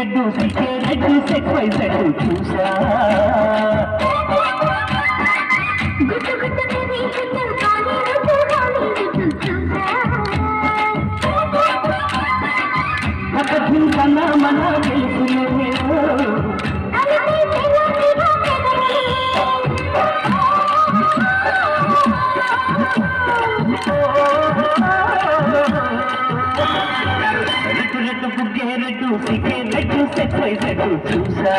red సికే రెడ్డు సెట్ వై సెట్ చూసా గుట్టు గుట్టు మేరీ గుట్టు కాలి గుట్టు చూసా అకథిం కన్నా మన తెలుసులేవో రెడ్డు బుగ్గే రెడ్డు సికే రెడ్డు సెట్ వై సెట్ చూసా